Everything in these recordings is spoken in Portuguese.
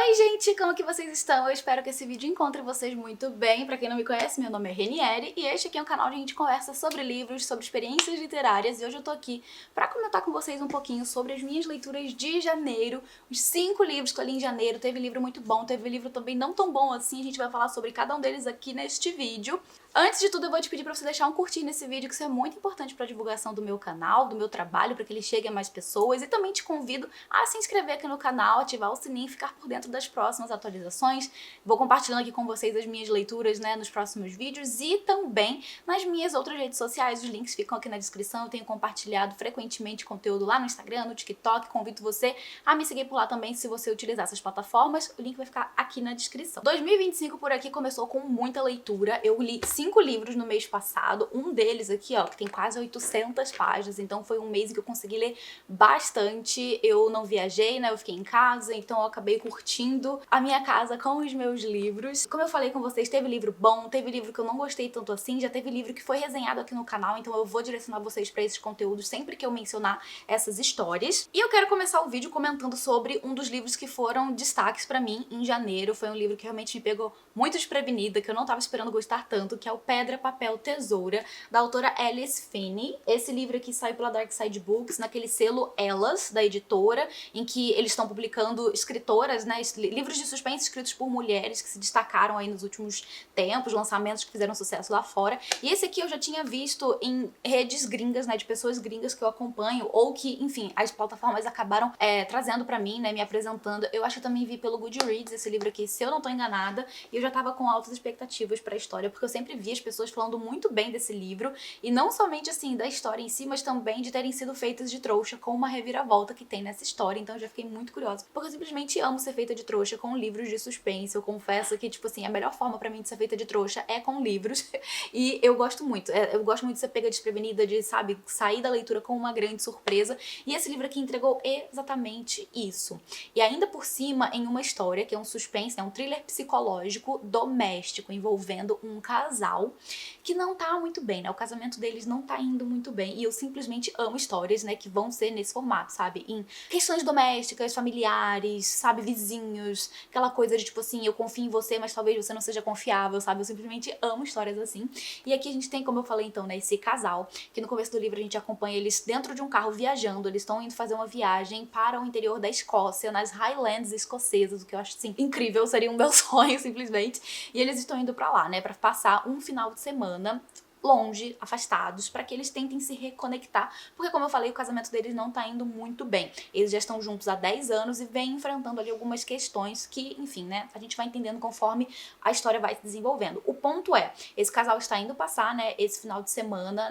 Oi gente, como que vocês estão? Eu espero que esse vídeo encontre vocês muito bem. Pra quem não me conhece, meu nome é Renieri e este aqui é um canal onde a gente conversa sobre livros, sobre experiências literárias, e hoje eu tô aqui pra comentar com vocês um pouquinho sobre as minhas leituras de janeiro, os 5 livros que eu li em janeiro. Teve livro muito bom, teve livro também não tão bom assim, a gente vai falar sobre cada um deles aqui neste vídeo. Antes de tudo, eu vou te pedir pra você deixar um curtir nesse vídeo, que isso é muito importante pra divulgação do meu canal, do meu trabalho, pra que ele chegue a mais pessoas, e também te convido a se inscrever aqui no canal, ativar o sininho e ficar por dentro das próximas atualizações. Vou compartilhando aqui com vocês as minhas leituras, né, nos próximos vídeos e também nas minhas outras redes sociais. Os links ficam aqui na descrição. Eu tenho compartilhado frequentemente conteúdo lá no Instagram, no TikTok. Convido você a me seguir por lá também se você utilizar essas plataformas. O link vai ficar aqui na descrição. 2025 por aqui começou com muita leitura. Eu li 5 livros no mês passado. Um deles aqui, ó, que tem quase 800 páginas. Então foi um mês em que eu consegui ler bastante. Eu não viajei, né? Eu fiquei em casa, então eu acabei curtindo a minha casa com os meus livros. Como eu falei com vocês, teve livro bom, teve livro que eu não gostei tanto assim, já teve livro que foi resenhado aqui no canal, então eu vou direcionar vocês pra esses conteúdos sempre que eu mencionar essas histórias. E eu quero começar o vídeo comentando sobre um dos livros que foram destaques pra mim em janeiro. Foi um livro que realmente me pegou muito desprevenida, que eu não tava esperando gostar tanto, que é o Pedra, Papel, Tesoura, da autora Alice Finney. Esse livro aqui saiu pela Dark Side Books, naquele selo Elas, da editora, em que eles estão publicando escritoras, né, livros de suspense escritos por mulheres que se destacaram aí nos últimos tempos, lançamentos que fizeram sucesso lá fora. E esse aqui eu já tinha visto em redes gringas, né, de pessoas gringas que eu acompanho, ou que, enfim, as plataformas acabaram trazendo pra mim, né, me apresentando. Eu acho que eu também vi pelo Goodreads esse livro aqui, se eu não tô enganada, e eu já tava com altas expectativas pra história, porque eu sempre vi as pessoas falando muito bem desse livro, e não somente, assim, da história em si, mas também de terem sido feitas de trouxa com uma reviravolta que tem nessa história. Então eu já fiquei muito curiosa, porque eu simplesmente amo ser feita de trouxa com livros de suspense. Eu confesso que, tipo assim, a melhor forma pra mim de ser feita de trouxa é com livros, e eu gosto muito. Eu gosto muito de ser pega desprevenida, de, sabe, sair da leitura com uma grande surpresa, e esse livro aqui entregou exatamente isso. E ainda por cima, em uma história que é um suspense, é um thriller psicológico doméstico, envolvendo um casal que não tá muito bem, né? O casamento deles não tá indo muito bem, e eu simplesmente amo histórias, né, que vão ser nesse formato, sabe? Em questões domésticas, familiares, sabe, vizinhos, aquela coisa de tipo assim, eu confio em você, mas talvez você não seja confiável, sabe? Eu simplesmente amo histórias assim. E aqui a gente tem, como eu falei então, né, esse casal, que no começo do livro a gente acompanha eles dentro de um carro viajando. Eles estão indo fazer uma viagem para o interior da Escócia, nas Highlands escocesas, o que eu acho, assim, incrível, seria um meu sonho, simplesmente. E eles estão indo pra lá, né, pra passar um final de semana longe, afastados, para que eles tentem se reconectar, porque, como eu falei, o casamento deles não tá indo muito bem. Eles já estão juntos há 10 anos e vêm enfrentando ali algumas questões que, enfim, né, a gente vai entendendo conforme a história vai se desenvolvendo. O ponto é, esse casal está indo passar, né, esse final de semana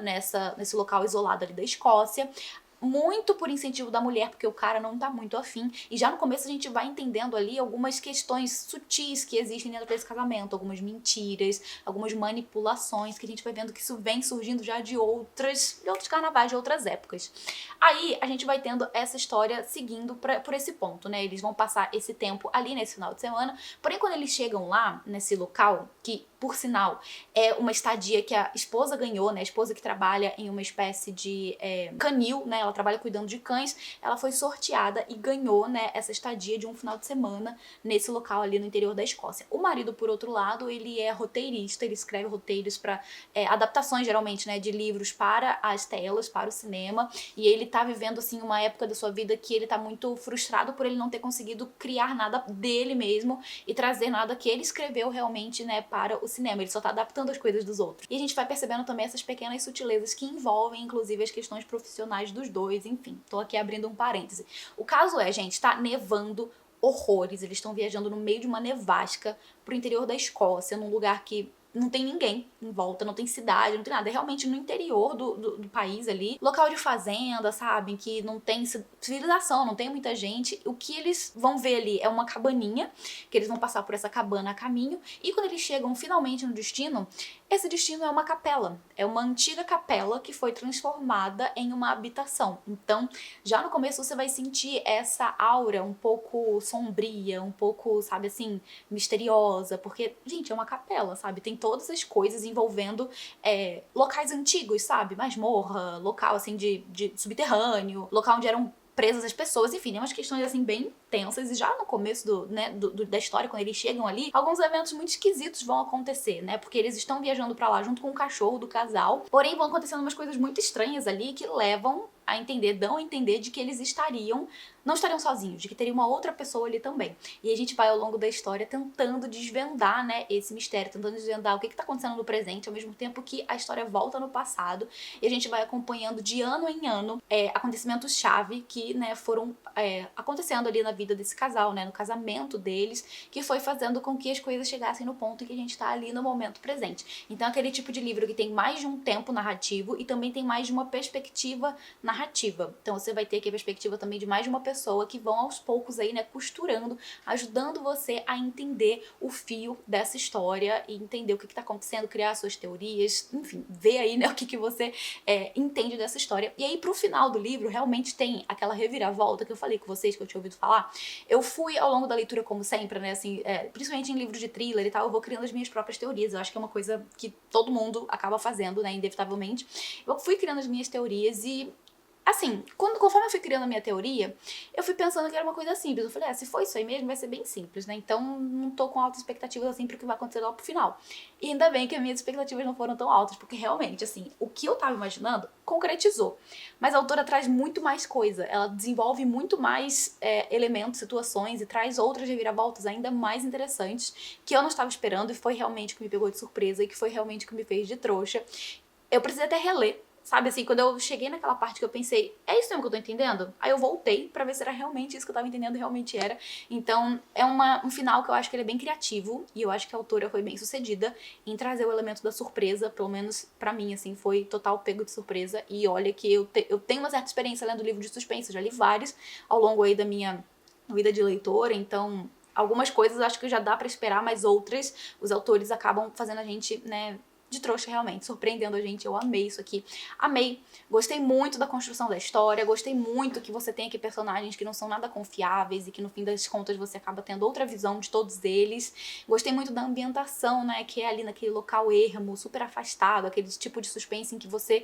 nesse local isolado ali da Escócia, muito por incentivo da mulher, porque o cara não tá muito afim, e já no começo a gente vai entendendo ali algumas questões sutis que existem dentro desse casamento, algumas mentiras, algumas manipulações, que a gente vai vendo que isso vem surgindo já de outros carnavais, de outras épocas. Aí a gente vai tendo essa história seguindo por esse ponto, né, eles vão passar esse tempo ali nesse final de semana, porém quando eles chegam lá, nesse local, que por sinal é uma estadia que a esposa ganhou, né, a esposa que trabalha em uma espécie de canil, né, ela trabalha cuidando de cães, ela foi sorteada e ganhou, né, essa estadia de um final de semana nesse local ali no interior da Escócia. O marido, por outro lado, ele é roteirista, ele escreve roteiros para adaptações, geralmente, né, de livros para as telas, para o cinema, e ele tá vivendo, assim, uma época da sua vida que ele tá muito frustrado por ele não ter conseguido criar nada dele mesmo e trazer nada que ele escreveu realmente, né, para o cinema. Ele só tá adaptando as coisas dos outros. E a gente vai percebendo também essas pequenas sutilezas que envolvem, inclusive, as questões profissionais dos dois, enfim. Tô aqui abrindo um parêntese. O caso é, gente, tá nevando horrores. Eles estão viajando no meio de uma nevasca pro interior da Escócia, num lugar que não tem ninguém em volta, não tem cidade, não tem nada. É realmente no interior do país ali. Local de fazenda, sabe? Que não tem civilização, não tem muita gente. O que eles vão ver ali é uma cabaninha, que eles vão passar por essa cabana a caminho. E quando eles chegam finalmente no destino, esse destino é uma capela. É uma antiga capela que foi transformada em uma habitação. Então, já no começo você vai sentir essa aura um pouco sombria, um pouco, sabe assim, misteriosa. Porque, gente, é uma capela, sabe? Tem todas as coisas envolvendo locais antigos, sabe? Masmorra, local assim de subterrâneo, local onde eram presas as pessoas, enfim, umas questões assim bem tensas. E já no começo da história, quando eles chegam ali, alguns eventos muito esquisitos vão acontecer, né? Porque eles estão viajando pra lá junto com o cachorro do casal, porém vão acontecendo umas coisas muito estranhas ali que levam a entender, dão a entender de que eles não estariam sozinhos, de que teria uma outra pessoa ali também. E a gente vai ao longo da história tentando desvendar, né, esse mistério, tentando desvendar o que tá acontecendo no presente, ao mesmo tempo que a história volta no passado, e a gente vai acompanhando de ano em ano acontecimentos-chave que, né, foram acontecendo ali na vida desse casal, né, no casamento deles, que foi fazendo com que as coisas chegassem no ponto em que a gente tá ali no momento presente. Então, aquele tipo de livro que tem mais de um tempo narrativo e também tem mais de uma perspectiva narrativa. Então você vai ter aqui a perspectiva também de mais de uma pessoa que vão aos poucos aí, né, costurando, ajudando você a entender o fio dessa história e entender o que tá acontecendo, criar suas teorias, enfim, ver aí, né, o que você entende dessa história. E aí pro final do livro realmente tem aquela reviravolta que eu falei com vocês, que eu tinha ouvido falar. Eu fui ao longo da leitura, como sempre, né, assim, principalmente em livros de thriller e tal, eu vou criando as minhas próprias teorias. Eu acho que é uma coisa que todo mundo acaba fazendo, né, inevitavelmente. Eu fui criando as minhas teorias e assim, conforme eu fui criando a minha teoria, eu fui pensando que era uma coisa simples. Eu falei, se for isso aí mesmo, vai ser bem simples, né? Então, não tô com altas expectativas, assim, pro que vai acontecer lá pro final. E ainda bem que as minhas expectativas não foram tão altas, porque realmente, assim, o que eu tava imaginando, concretizou. Mas a autora traz muito mais coisa. Ela desenvolve muito mais elementos, situações e traz outras reviravoltas ainda mais interessantes que eu não estava esperando e foi realmente o que me pegou de surpresa e que foi realmente o que me fez de trouxa. Eu precisei até reler. Sabe, assim, quando eu cheguei naquela parte que eu pensei, é isso mesmo que eu tô entendendo? Aí eu voltei pra ver se era realmente isso que eu tava entendendo, realmente era. Então, é um final que eu acho que ele é bem criativo, e eu acho que a autora foi bem sucedida em trazer o elemento da surpresa, pelo menos pra mim, assim, foi total pego de surpresa. E olha que eu tenho uma certa experiência lendo livro de suspense, eu já li vários ao longo aí da minha vida de leitora, então algumas coisas acho que já dá pra esperar, mas outras os autores acabam fazendo a gente, né, de trouxa realmente, surpreendendo a gente. Eu amei isso aqui, amei, gostei muito da construção da história, gostei muito que você tem aqui personagens que não são nada confiáveis e que no fim das contas você acaba tendo outra visão de todos eles. Gostei muito da ambientação, né, que é ali naquele local ermo, super afastado, aquele tipo de suspense em que você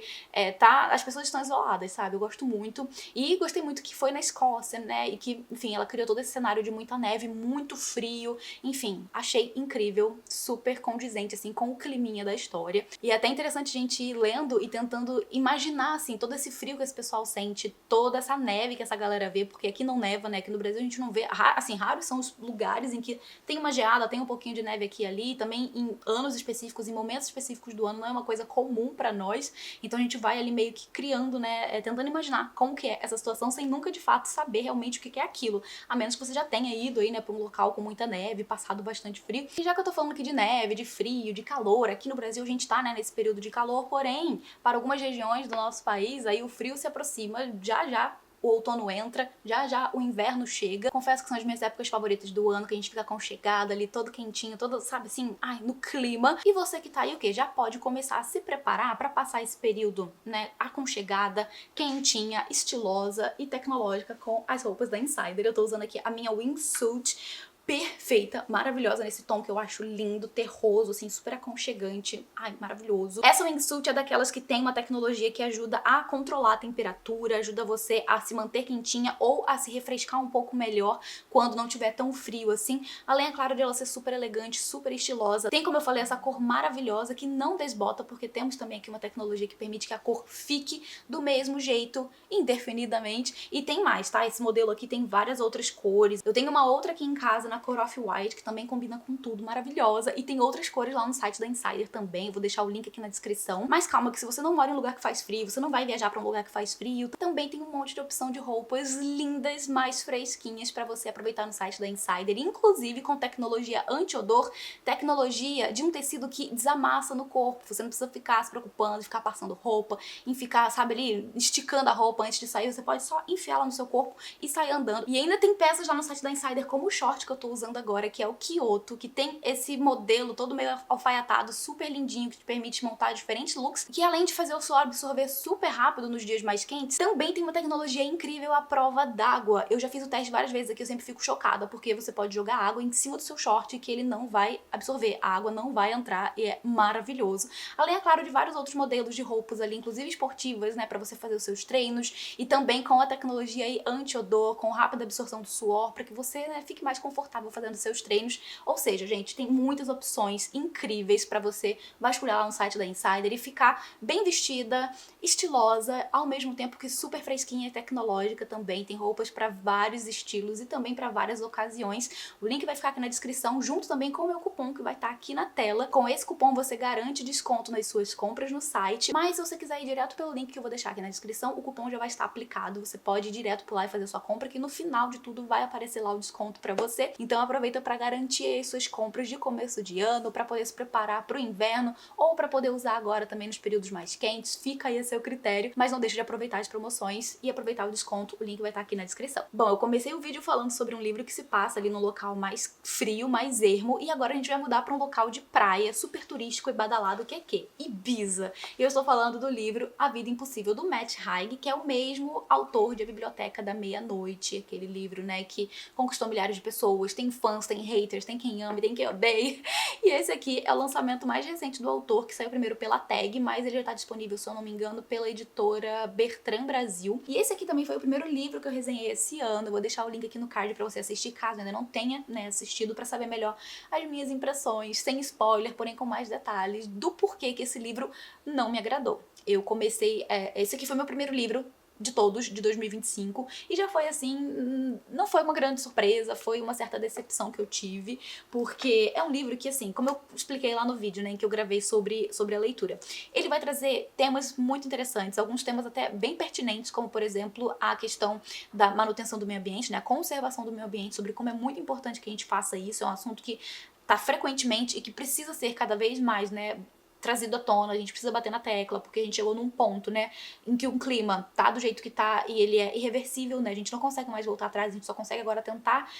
as pessoas estão isoladas, sabe? Eu gosto muito. E gostei muito que foi na Escócia, né, e que, enfim, ela criou todo esse cenário de muita neve, muito frio, enfim, achei incrível, super condizente, assim, com o climinha da história. E é até interessante a gente ir lendo e tentando imaginar, assim, todo esse frio que esse pessoal sente, toda essa neve que essa galera vê, porque aqui não neva, né, aqui no Brasil a gente não vê, assim, raros são os lugares em que tem uma geada, tem um pouquinho de neve aqui e ali, também em anos específicos, em momentos específicos do ano, não é uma coisa comum pra nós, então a gente vai ali meio que criando, né, tentando imaginar como que é essa situação, sem nunca de fato saber realmente o que é aquilo, a menos que você já tenha ido aí, né, pra um local com muita neve, passado bastante frio. E já que eu tô falando aqui de neve, de frio, de calor, aqui no Brasil a gente tá, né, nesse período de calor, porém, para algumas regiões do nosso país, aí o frio se aproxima já já. O outono entra, já já o inverno chega. Confesso que são as minhas épocas favoritas do ano, que a gente fica aconchegado ali, todo quentinho, todo, sabe assim, no clima. E você que tá aí, o quê? Já pode começar a se preparar pra passar esse período, né, aconchegada, quentinha, estilosa e tecnológica com as roupas da Insider. Eu tô usando aqui a minha wingsuit, perfeita, maravilhosa, nesse tom que eu acho lindo, terroso, assim, super aconchegante. Ai, maravilhoso. Essa wingsuit é daquelas que tem uma tecnologia que ajuda a controlar a temperatura, ajuda você a se manter quentinha ou a se refrescar um pouco melhor quando não tiver tão frio assim. Além, é claro, de ela ser super elegante, super estilosa. Tem, como eu falei, essa cor maravilhosa que não desbota, porque temos também aqui uma tecnologia que permite que a cor fique do mesmo jeito, indefinidamente. E tem mais, tá? Esse modelo aqui tem várias outras cores. Eu tenho uma outra aqui em casa, na cor off-white, que também combina com tudo, maravilhosa. E tem outras cores lá no site da Insider também, vou deixar o link aqui na descrição. Mas calma, que se você não mora em um lugar que faz frio, você não vai viajar pra um lugar que faz frio, também tem um monte de opção de roupas lindas, mais fresquinhas pra você aproveitar no site da Insider, inclusive com tecnologia anti-odor, tecnologia de um tecido que desamassa no corpo. Você não precisa ficar se preocupando, ficar passando roupa, em ficar, sabe, ali, esticando a roupa antes de sair. Você pode só enfiar ela no seu corpo e sair andando. E ainda tem peças lá no site da Insider, como o short que eu tô usando agora, que é o Kyoto, que tem esse modelo todo meio alfaiatado, super lindinho, que te permite montar diferentes looks, que além de fazer o suor absorver super rápido nos dias mais quentes, também tem uma tecnologia incrível à prova d'água. Eu já fiz o teste várias vezes aqui, eu sempre fico chocada, porque você pode jogar água em cima do seu short que ele não vai absorver, a água não vai entrar e é maravilhoso. Além, é claro, de vários outros modelos de roupas ali, inclusive esportivas, né, pra você fazer os seus treinos, e também com a tecnologia aí anti-odor, com rápida absorção do suor, pra que você, né, fique mais confortável fazendo seus treinos. Ou seja, gente, tem muitas opções incríveis pra você vasculhar lá no site da Insider e ficar bem vestida, estilosa, ao mesmo tempo que super fresquinha e tecnológica também. Tem roupas pra vários estilos e também pra várias ocasiões. O link vai ficar aqui na descrição, junto também com o meu cupom que vai estar aqui na tela. Com esse cupom você garante desconto nas suas compras no site, mas se você quiser ir direto pelo link que eu vou deixar aqui na descrição, o cupom já vai estar aplicado. Você pode ir direto por lá e fazer sua compra, que no final de tudo vai aparecer lá o desconto pra você. Então aproveita pra garantir as suas compras de começo de ano, pra poder se preparar pro inverno ou pra poder usar agora também nos períodos mais quentes. Fica aí a seu critério, mas não deixe de aproveitar as promoções e aproveitar o desconto. O link vai estar aqui na descrição. Bom, eu comecei o vídeo falando sobre um livro que se passa ali num local mais frio, mais ermo, e agora a gente vai mudar pra um local de praia, super turístico e badalado, que é quê? Ibiza. E eu estou falando do livro A Vida Impossível, do Matt Haig, que é o mesmo autor de A Biblioteca da Meia-Noite, aquele livro, né, que conquistou milhares de pessoas, tem fãs, tem haters, tem quem ama, tem quem odeia. E esse aqui é o lançamento mais recente do autor, que saiu primeiro pela Tag, mas ele já está disponível, se eu não me engano, pela editora Bertrand Brasil. E esse aqui também foi o primeiro livro que eu resenhei esse ano. Eu vou deixar o link aqui no card pra você assistir, caso ainda não tenha, né, assistido, pra saber melhor as minhas impressões, sem spoiler, porém com mais detalhes, do porquê que esse livro não me agradou. Eu comecei... esse aqui foi meu primeiro livro de todos, de 2025, e já foi assim, não foi uma grande surpresa, foi uma certa decepção que eu tive, porque é um livro que, assim, como eu expliquei lá no vídeo, né, em que eu gravei sobre a leitura, ele vai trazer temas muito interessantes, alguns temas até bem pertinentes, como, por exemplo, a questão da manutenção do meio ambiente, né, a conservação do meio ambiente, sobre como é muito importante que a gente faça isso, é um assunto que tá frequentemente e que precisa ser cada vez mais, né, trazido à tona, a gente precisa bater na tecla, porque a gente chegou num ponto, né, em que o clima tá do jeito que tá e ele é irreversível, né, a gente não consegue mais voltar atrás, a gente só consegue agora tentar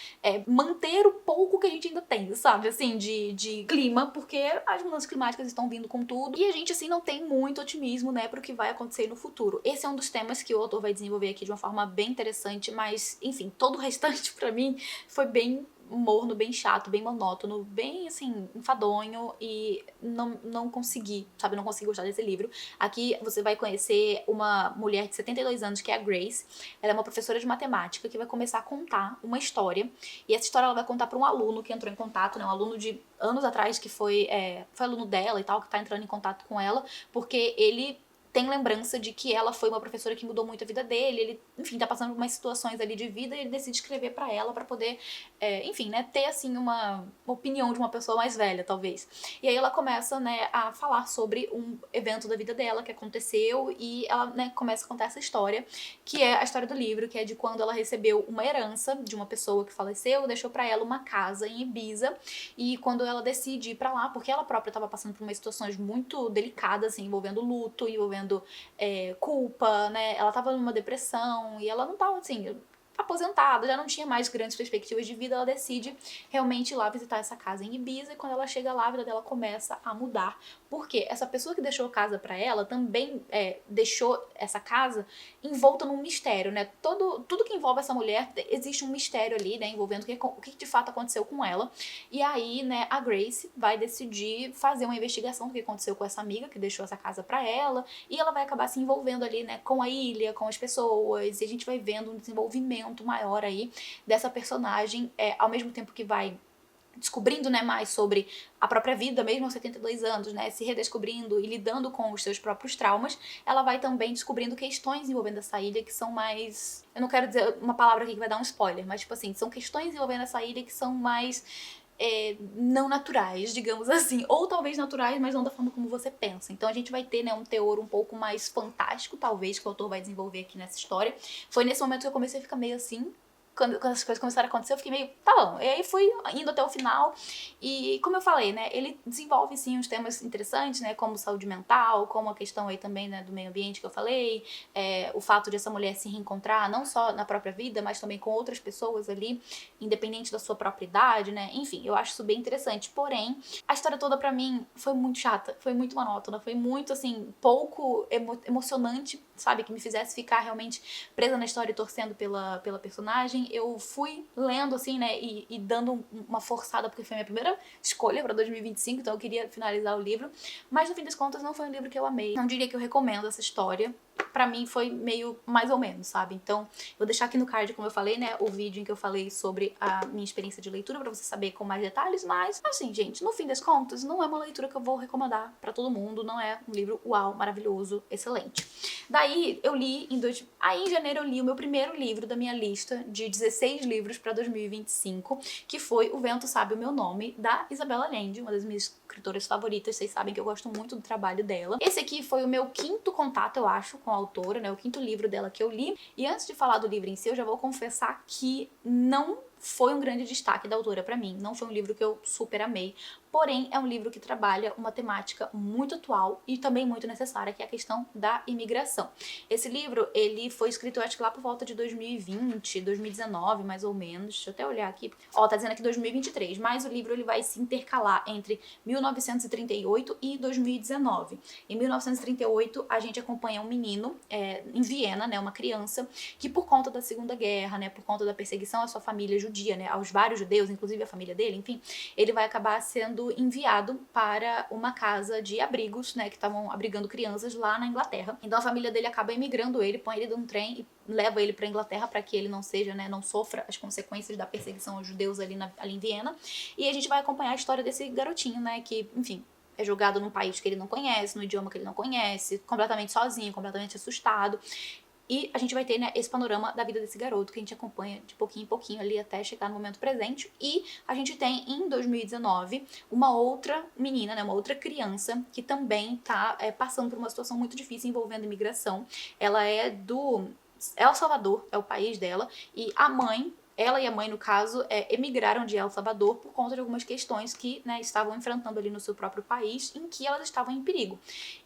manter o pouco que a gente ainda tem, sabe, assim, de clima, porque as mudanças climáticas estão vindo com tudo e a gente, assim, não tem muito otimismo, né, pro que vai acontecer no futuro. Esse é um dos temas que o autor vai desenvolver aqui de uma forma bem interessante, mas, enfim, todo o restante, pra mim, foi bem morno, bem chato, bem monótono, bem, assim, enfadonho, e não consegui, sabe, não consegui gostar desse livro. Aqui você vai conhecer uma mulher de 72 anos, que é a Grace. Ela é uma professora de matemática que vai começar a contar uma história, e essa história ela vai contar para um aluno que entrou em contato, né, um aluno de anos atrás que foi aluno dela e tal, que tá entrando em contato com ela, porque ele tem lembrança de que ela foi uma professora que mudou muito a vida dele, ele, enfim, tá passando por umas situações ali de vida e ele decide escrever pra ela pra poder, enfim, né, ter, assim, uma opinião de uma pessoa mais velha, talvez. E aí ela começa, né, a falar sobre um evento da vida dela que aconteceu e ela, né, começa a contar essa história, que é a história do livro, que é de quando ela recebeu uma herança de uma pessoa que faleceu, deixou pra ela uma casa em Ibiza, e quando ela decide ir pra lá, porque ela própria tava passando por umas situações muito delicadas, assim, envolvendo luto, envolvendo culpa, né? Ela tava numa depressão e ela não tava, assim, aposentada, já não tinha mais grandes perspectivas de vida. Ela decide realmente ir lá visitar essa casa em Ibiza, e quando ela chega lá, a vida dela começa a mudar, porque essa pessoa que deixou a casa pra ela também deixou essa casa envolta num mistério, né? Tudo que envolve essa mulher, existe um mistério ali, né, envolvendo o que de fato aconteceu com ela. E aí, né, a Grace vai decidir fazer uma investigação do que aconteceu com essa amiga que deixou essa casa pra ela, e ela vai acabar se envolvendo ali, né, com a ilha, com as pessoas, e a gente vai vendo um desenvolvimento maior aí dessa personagem, ao mesmo tempo que vai descobrindo, né, mais sobre a própria vida, mesmo aos 72 anos, né, se redescobrindo e lidando com os seus próprios traumas. Ela vai também descobrindo questões envolvendo essa ilha que são mais... Eu não quero dizer uma palavra aqui que vai dar um spoiler, mas, tipo assim, são questões envolvendo essa ilha que são mais... não naturais, digamos assim, ou talvez naturais, mas não da forma como você pensa. Então a gente vai ter, né, um teor um pouco mais fantástico, talvez, que o autor vai desenvolver aqui nessa história. Foi nesse momento que eu comecei a ficar meio assim, quando essas coisas começaram a acontecer, eu fiquei meio, tá bom. E aí fui indo até o final e, como eu falei, né, ele desenvolve, sim, uns temas interessantes, né, como saúde mental, como a questão aí também, né, do meio ambiente que eu falei, o fato de essa mulher se reencontrar, não só na própria vida, mas também com outras pessoas ali, independente da sua própria idade, né, enfim, eu acho isso bem interessante. Porém, a história toda pra mim foi muito chata, foi muito monótona, foi muito, assim, pouco emocionante, sabe, que me fizesse ficar realmente presa na história e torcendo pela personagem. Eu fui lendo, assim, né, e dando uma forçada, porque foi a minha primeira escolha pra 2025, então eu queria finalizar o livro, mas no fim das contas não foi um livro que eu amei. Não diria que eu recomendo essa história, pra mim foi meio mais ou menos, sabe? Então, vou deixar aqui no card, como eu falei, né, o vídeo em que eu falei sobre a minha experiência de leitura, pra você saber com mais detalhes, mas, assim, gente, no fim das contas, não é uma leitura que eu vou recomendar pra todo mundo, não é um livro uau, maravilhoso, excelente. Daí, eu li Aí, em janeiro, eu li o meu primeiro livro da minha lista de 16 livros pra 2025, que foi O Vento Sabe o Meu Nome, da Isabella Allende, uma das minhas escritoras favoritas. Vocês sabem que eu gosto muito do trabalho dela. Esse aqui foi o meu quinto contato, eu acho, com a autora, né? O quinto livro dela que eu li. E antes de falar do livro em si, eu já vou confessar que não foi um grande destaque da autora pra mim. Não foi um livro que eu super amei. Porém, é um livro que trabalha uma temática muito atual e também muito necessária, que é a questão da imigração. Esse livro, ele foi escrito, eu acho que lá por volta de 2020, 2019, mais ou menos. Deixa eu até olhar aqui. Ó, tá dizendo aqui 2023, mas o livro ele vai se intercalar entre 1938 e 2019. Em 1938, a gente acompanha um menino em Viena, né, uma criança, que por conta da Segunda Guerra, né, por conta da perseguição à sua família judia, né, aos vários judeus, inclusive a família dele, enfim, ele vai acabar sendo enviado para uma casa de abrigos, né, que estavam abrigando crianças lá na Inglaterra. Então a família dele acaba emigrando ele, põe ele num trem e leva ele para Inglaterra para que ele não seja, né, não sofra as consequências da perseguição aos judeus ali em Viena. E a gente vai acompanhar a história desse garotinho, né, que, enfim, é jogado num país que ele não conhece, no idioma que ele não conhece, completamente sozinho, completamente assustado. E a gente vai ter, né, esse panorama da vida desse garoto que a gente acompanha de pouquinho em pouquinho ali até chegar no momento presente. E a gente tem, em 2019, uma outra menina, né, uma outra criança que também tá passando por uma situação muito difícil envolvendo imigração. Ela é do El Salvador, é o país dela, e ela e a mãe, no caso, emigraram de El Salvador por conta de algumas questões que, né, estavam enfrentando ali no seu próprio país, em que elas estavam em perigo.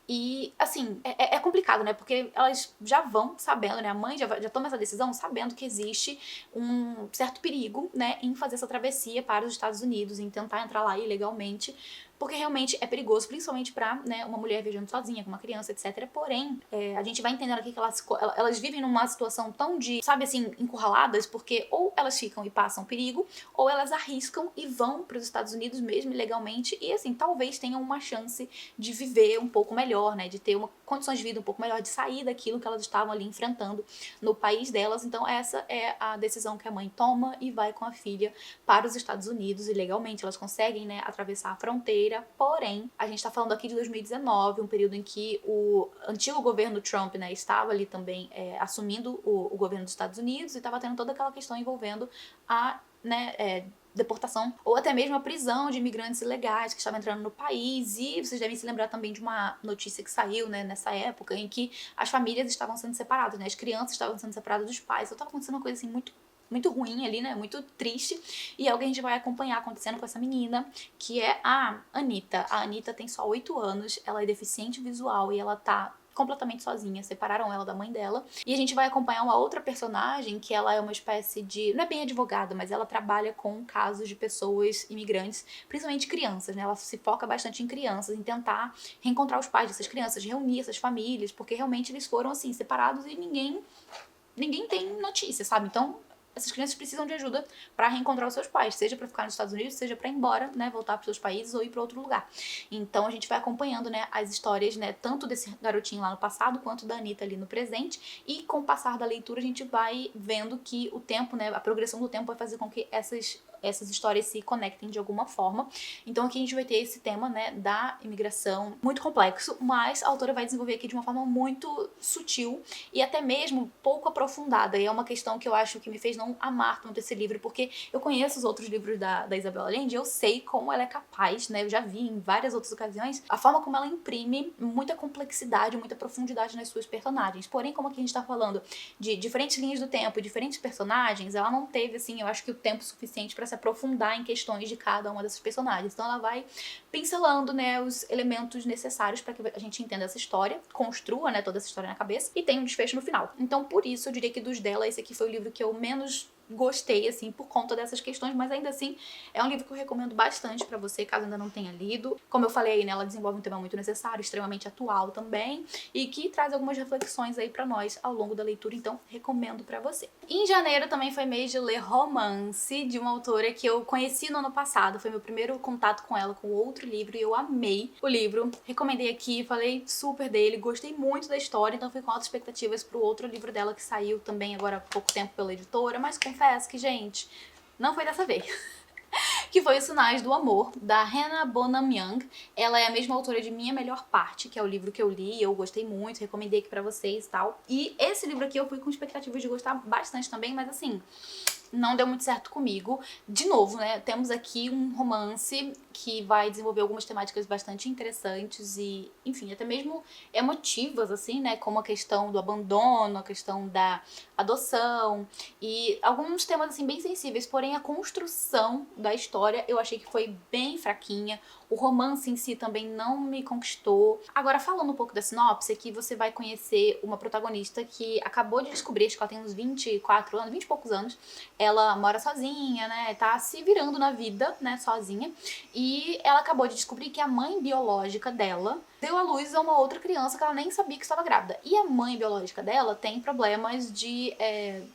E, assim, é complicado, né? Porque elas já vão sabendo, né? A mãe já toma essa decisão sabendo que existe um certo perigo, né? Em fazer essa travessia para os Estados Unidos, em tentar entrar lá ilegalmente, porque realmente é perigoso, principalmente pra, né, uma mulher viajando sozinha, com uma criança, etc. Porém, a gente vai entendendo aqui que elas vivem numa situação tão de, sabe assim, encurraladas, porque ou elas ficam e passam perigo, ou elas arriscam e vão para os Estados Unidos mesmo ilegalmente e, assim, talvez tenham uma chance de viver um pouco melhor, né, de ter uma condições de vida um pouco melhor, de sair daquilo que elas estavam ali enfrentando no país delas. Então essa é a decisão que a mãe toma e vai com a filha para os Estados Unidos ilegalmente. Elas conseguem, né, atravessar a fronteira. Porém, a gente tá falando aqui de 2019, um período em que o antigo governo Trump, né, estava ali também assumindo o governo dos Estados Unidos e estava tendo toda aquela questão envolvendo a, né, deportação ou até mesmo a prisão de imigrantes ilegais que estavam entrando no país. E vocês devem se lembrar também de uma notícia que saiu, né, nessa época, em que as famílias estavam sendo separadas, né, as crianças estavam sendo separadas dos pais. Então tava acontecendo uma coisa assim muito ruim ali, né, muito triste, e é o que a gente vai acompanhar acontecendo com essa menina, que é a Anitta. A Anitta tem só 8 anos, ela é deficiente visual e ela tá completamente sozinha, separaram ela da mãe dela, e a gente vai acompanhar uma outra personagem que ela é uma espécie de, não é bem advogada, mas ela trabalha com casos de pessoas imigrantes, principalmente crianças, né, ela se foca bastante em crianças, em tentar reencontrar os pais dessas crianças, reunir essas famílias, porque realmente eles foram, assim, separados e ninguém tem notícia, sabe? Então essas crianças precisam de ajuda para reencontrar os seus pais, seja para ficar nos Estados Unidos, seja para ir embora, né, voltar para seus países ou ir para outro lugar. Então a gente vai acompanhando, né, as histórias, né, tanto desse garotinho lá no passado quanto da Anitta ali no presente, e com o passar da leitura a gente vai vendo que o tempo, né, a progressão do tempo vai fazer com que essas essas histórias se conectem de alguma forma. Então aqui a gente vai ter esse tema, né, da imigração muito complexo, mas a autora vai desenvolver aqui de uma forma muito sutil e até mesmo pouco aprofundada. E é uma questão que eu acho que me fez não amar tanto esse livro, porque eu conheço os outros livros da Isabel Allende, eu sei como ela é capaz, né, eu já vi em várias outras ocasiões, a forma como ela imprime muita complexidade, muita profundidade nas suas personagens. Porém, como aqui a gente tá falando de diferentes linhas do tempo, diferentes personagens, ela não teve, assim, eu acho que o tempo suficiente pra se aprofundar em questões de cada uma dessas personagens. Então ela vai pincelando, né, os elementos necessários para que a gente entenda essa história, construa, né, toda essa história na cabeça e tenha um desfecho no final. Então, por isso, eu diria que dos dela, esse aqui foi o livro que eu menos gostei, assim, por conta dessas questões, mas ainda assim é um livro que eu recomendo bastante pra você, caso ainda não tenha lido. Como eu falei, né, ela desenvolve um tema muito necessário, extremamente atual também, e que traz algumas reflexões aí pra nós ao longo da leitura, então recomendo pra você. Em janeiro também foi mês de ler romance de uma autora que eu conheci no ano passado, foi meu primeiro contato com ela com outro livro e eu amei o livro, recomendei aqui, falei super dele, gostei muito da história, então fui com altas expectativas pro outro livro dela que saiu também agora há pouco tempo pela editora, mas confesso que, gente, não foi dessa vez. Que foi Os Sinais do Amor, da Hannah Bonham Young. Ela é a mesma autora de Minha Melhor Parte, que é o livro que eu li, eu gostei muito, recomendei aqui pra vocês e tal. E esse livro aqui eu fui com expectativas de gostar bastante também, mas assim, não deu muito certo comigo. De novo, né, temos aqui um romance que vai desenvolver algumas temáticas bastante interessantes e, enfim, até mesmo emotivas, assim, né, como a questão do abandono, a questão da adoção e alguns temas, assim, bem sensíveis, porém a construção da história eu achei que foi bem fraquinha. O romance em si também não me conquistou. Agora, falando um pouco da sinopse, aqui você vai conhecer uma protagonista que acabou de descobrir, acho que ela tem uns 24 anos, 20 e poucos anos. Ela mora sozinha, né, tá se virando na vida, né, sozinha. E ela acabou de descobrir que a mãe biológica dela deu à luz a uma outra criança que ela nem sabia que estava grávida. E a mãe biológica dela tem problemas de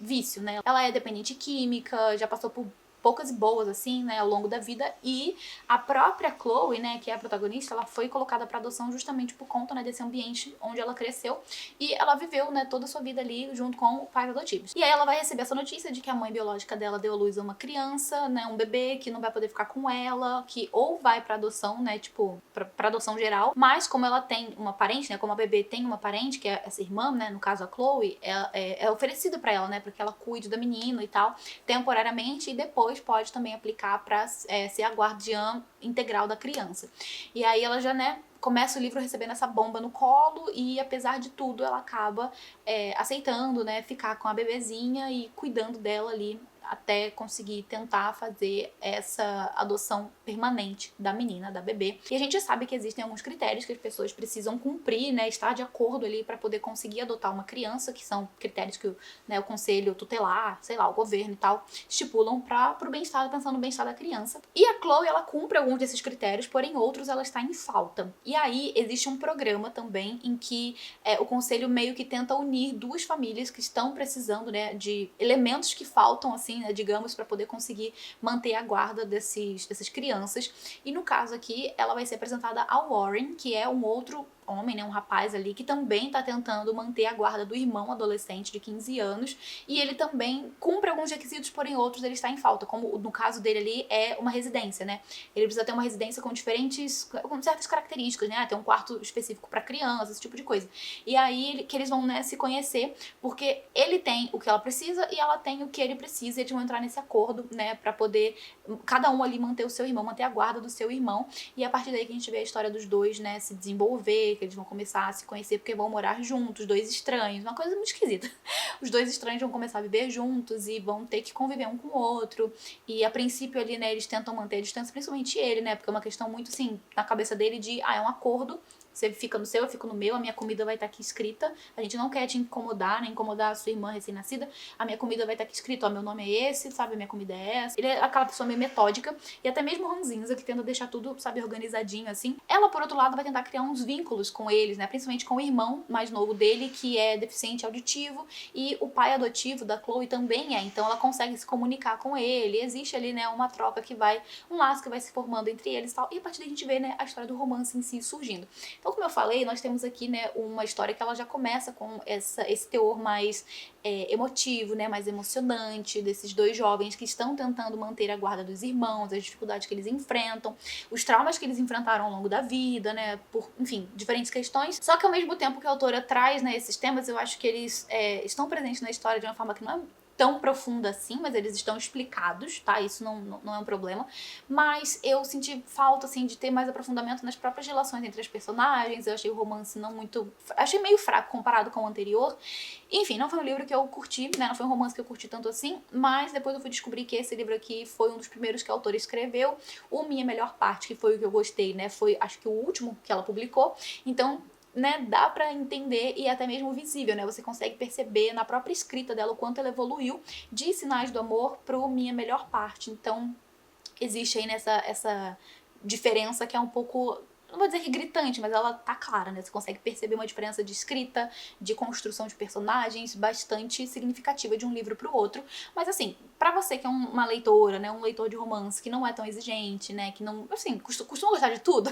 vício, né? Ela é dependente química, já passou por poucas e boas, assim, né, ao longo da vida, e a própria Chloe, né, que é a protagonista, ela foi colocada para adoção justamente por conta, né, desse ambiente onde ela cresceu, e ela viveu, né, toda a sua vida ali junto com pais adotivos. E aí ela vai receber essa notícia de que a mãe biológica dela deu à luz a uma criança, né, um bebê que não vai poder ficar com ela, que ou vai para adoção, né, tipo, pra adoção geral, mas como ela tem uma parente, né, como a bebê tem uma parente, que é essa irmã, né, no caso a Chloe, é oferecido para ela, né, para que ela cuide da menina e tal, temporariamente, e depois pode também aplicar para ser a guardiã integral da criança. E aí ela já, né, começa o livro recebendo essa bomba no colo e, apesar de tudo, ela acaba aceitando, né, ficar com a bebezinha e cuidando dela ali até conseguir tentar fazer essa adoção permanente da menina, da bebê. E a gente sabe que existem alguns critérios que as pessoas precisam cumprir, né, estar de acordo ali para poder conseguir adotar uma criança, que são critérios que o conselho tutelar, sei lá, o governo e tal, estipulam para o bem-estar, pensando no bem-estar da criança. E a Chloe, ela cumpre alguns desses critérios, porém outros ela está em falta. E aí existe um programa também em que o conselho meio que tenta unir duas famílias que estão precisando, né, de elementos que faltam, assim, né, digamos, para poder conseguir manter a guarda dessas crianças. E no caso aqui, ela vai ser apresentada ao Warren, que é um outro homem, né, um rapaz ali, que também tá tentando manter a guarda do irmão adolescente de 15 anos, e ele também cumpre alguns requisitos, porém outros ele está em falta, como no caso dele ali é uma residência, né, ele precisa ter uma residência com certas características, né, ter um quarto específico para crianças, esse tipo de coisa, e aí que eles vão, né, se conhecer, porque ele tem o que ela precisa e ela tem o que ele precisa, e eles vão entrar nesse acordo, né, pra poder cada um ali manter o seu irmão, manter a guarda do seu irmão, e a partir daí que a gente vê a história dos dois, né, se desenvolver, que eles vão começar a se conhecer porque vão morar juntos, dois estranhos, uma coisa muito esquisita. Os dois estranhos vão começar a viver juntos e vão ter que conviver um com o outro, e a princípio ali, né, eles tentam manter a distância, principalmente ele, né, porque é uma questão muito, assim, na cabeça dele de, é um acordo, você fica no seu, eu fico no meu, a minha comida vai estar aqui escrita, a gente não quer te incomodar, nem incomodar a sua irmã recém-nascida, a minha comida vai estar aqui escrito, meu nome é esse, sabe, a minha comida é essa. Ele é aquela pessoa meio metódica, e até mesmo ranzinza, que tenta deixar tudo, sabe, organizadinho, assim. Ela, por outro lado, vai tentar criar uns vínculos com eles, né, principalmente com o irmão mais novo dele, que é deficiente auditivo, e o pai adotivo da Chloe também então ela consegue se comunicar com ele, existe ali, né, uma troca que vai, um laço que vai se formando entre eles e tal, e a partir daí a gente vê, né, a história do romance em si surgindo. Então Então, como eu falei, nós temos aqui, né, uma história que ela já começa com esse teor mais emotivo, né, mais emocionante, desses dois jovens que estão tentando manter a guarda dos irmãos, as dificuldades que eles enfrentam, os traumas que eles enfrentaram ao longo da vida, né, por, enfim, diferentes questões. Só que ao mesmo tempo que a autora traz, né, esses temas, eu acho que eles estão presentes na história de uma forma que não é tão profunda assim, mas eles estão explicados, tá? Isso não é um problema. Mas eu senti falta, assim, de ter mais aprofundamento nas próprias relações entre as personagens. Eu achei o romance não muito... Achei meio fraco comparado com o anterior. Enfim, não foi um livro que eu curti, né? Não foi um romance que eu curti tanto assim, mas depois eu fui descobrir que esse livro aqui foi um dos primeiros que a autora escreveu. O Minha Melhor Parte, que foi o que eu gostei, né? Foi, acho que o último que ela publicou. Então, né, dá pra entender e até mesmo visível, né? Você consegue perceber na própria escrita dela o quanto ela evoluiu de Sinais do Amor pro Minha Melhor Parte. Então, existe aí essa diferença que é um pouco, não vou dizer que gritante, mas ela tá clara, né? Você consegue perceber uma diferença de escrita, de construção de personagens bastante significativa de um livro pro outro. Mas assim, pra você que é uma leitora, né, um leitor de romance que não é tão exigente, né, que não, assim, costuma gostar de tudo,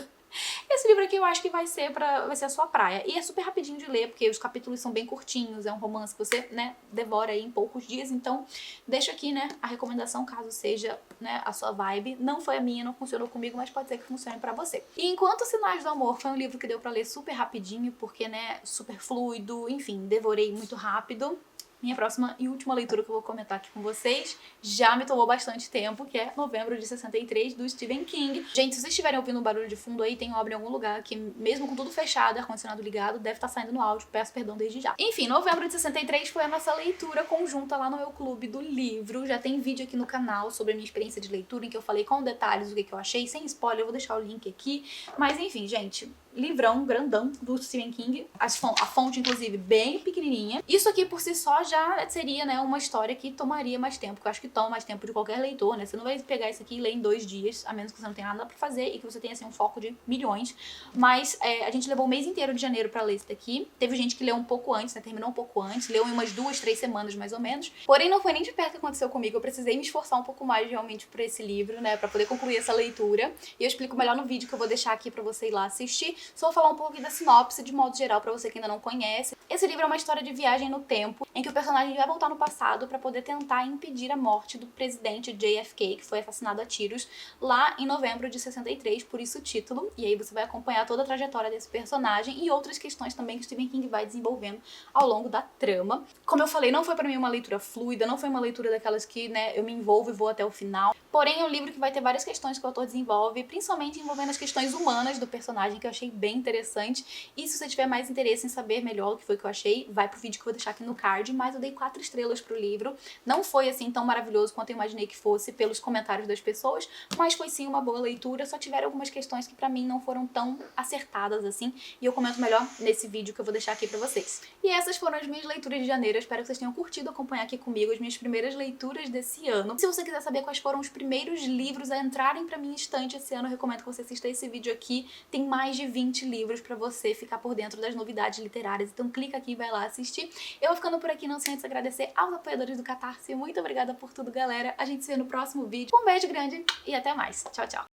esse livro aqui eu acho que vai ser a sua praia. E é super rapidinho de ler, porque os capítulos são bem curtinhos, é um romance que você, né, devora aí em poucos dias. Então, deixo aqui, né, a recomendação caso seja, né, a sua vibe. Não foi a minha, não funcionou comigo, mas pode ser que funcione pra você. E enquanto Sinais do Amor foi um livro que deu pra ler super rapidinho, porque, né, super fluido, enfim, devorei muito rápido. Minha próxima e última leitura que eu vou comentar aqui com vocês já me tomou bastante tempo, que é Novembro de 63, do Stephen King. Gente, se vocês estiverem ouvindo um barulho de fundo aí, tem obra em algum lugar que, mesmo com tudo fechado, ar-condicionado ligado, deve estar saindo no áudio, peço perdão desde já. Enfim, Novembro de 63 foi a nossa leitura conjunta lá no meu clube do livro. Já tem vídeo aqui no canal sobre a minha experiência de leitura, em que eu falei com detalhes o que eu achei, sem spoiler, eu vou deixar o link aqui. Mas enfim, gente, livrão grandão do Stephen King, a fonte inclusive bem pequenininha. Isso aqui por si só já seria, né, uma história que tomaria mais tempo, que eu acho que toma mais tempo de qualquer leitor, né? Você não vai pegar isso aqui e ler em 2 dias, a menos que você não tenha nada pra fazer e que você tenha, assim, um foco de milhões. Mas a gente levou o mês inteiro de janeiro pra ler isso daqui. Teve gente que leu um pouco antes, né, terminou um pouco antes, leu em umas 2, 3 semanas mais ou menos. Porém, não foi nem de perto que aconteceu comigo, eu precisei me esforçar um pouco mais realmente por esse livro, né, pra poder concluir essa leitura. E eu explico melhor no vídeo que eu vou deixar aqui pra você ir lá assistir. Só vou falar um pouco aqui da sinopse, de modo geral, pra você que ainda não conhece. Esse livro é uma história de viagem no tempo, em que o personagem vai voltar no passado pra poder tentar impedir a morte do presidente JFK, que foi assassinado a tiros lá em novembro de 63, por isso o título. E aí você vai acompanhar toda a trajetória desse personagem e outras questões também que Stephen King vai desenvolvendo ao longo da trama. Como eu falei, não foi pra mim uma leitura fluida, não foi uma leitura daquelas que, né, eu me envolvo e vou até o final. Porém, é um livro que vai ter várias questões que o autor desenvolve, principalmente envolvendo as questões humanas do personagem, que eu achei bem interessante. E se você tiver mais interesse em saber melhor o que foi que eu achei, vai pro vídeo que eu vou deixar aqui no card. Mas eu dei 4 estrelas pro livro. Não foi, assim, tão maravilhoso quanto eu imaginei que fosse pelos comentários das pessoas, mas foi sim uma boa leitura. Só tiveram algumas questões que pra mim não foram tão acertadas assim, e eu comento melhor nesse vídeo que eu vou deixar aqui pra vocês. E essas foram as minhas leituras de janeiro. Eu espero que vocês tenham curtido acompanhar aqui comigo as minhas primeiras leituras desse ano. Se você quiser saber quais foram os primeiros livros a entrarem pra minha estante esse ano, eu recomendo que você assista esse vídeo aqui. Tem mais de 20 livros pra você ficar por dentro das novidades literárias, então clica aqui e vai lá assistir. Eu vou ficando por aqui, não sem antes agradecer aos apoiadores do Catarse. Muito obrigada por tudo, galera. A gente se vê no próximo vídeo. Um beijo grande e até mais. Tchau, tchau.